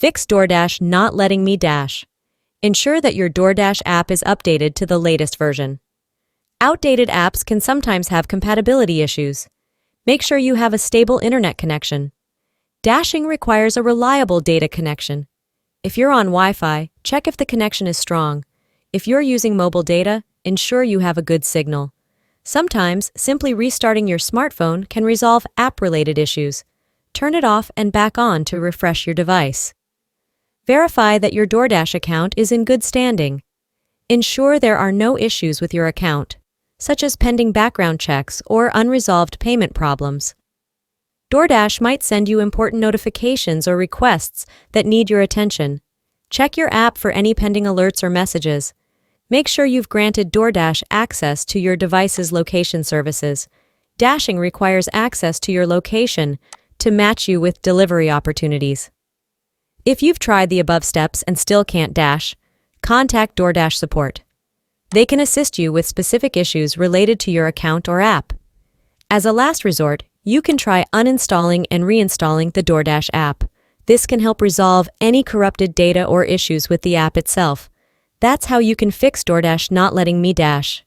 Fix Doordash not letting me dash. Ensure that your Doordash app is updated to the latest version. Outdated apps can sometimes have compatibility issues. Make sure you have a stable internet connection. Dashing requires a reliable data connection. If you're on Wi-Fi, check if the connection is strong. If you're using mobile data, ensure you have a good signal. Sometimes, simply restarting your smartphone can resolve app-related issues. Turn it off and back on to refresh your device. Verify that your Doordash account is in good standing. Ensure there are no issues with your account, such as pending background checks or unresolved payment problems. Doordash might send you important notifications or requests that need your attention. Check your app for any pending alerts or messages. Make sure you've granted Doordash access to your device's location services. Dashing requires access to your location to match you with delivery opportunities. If you've tried the above steps and still can't dash, contact Doordash support. They can assist you with specific issues related to your account or app. As a last resort, you can try uninstalling and reinstalling the Doordash app. This can help resolve any corrupted data or issues with the app itself. That's how you can fix Doordash not letting me dash.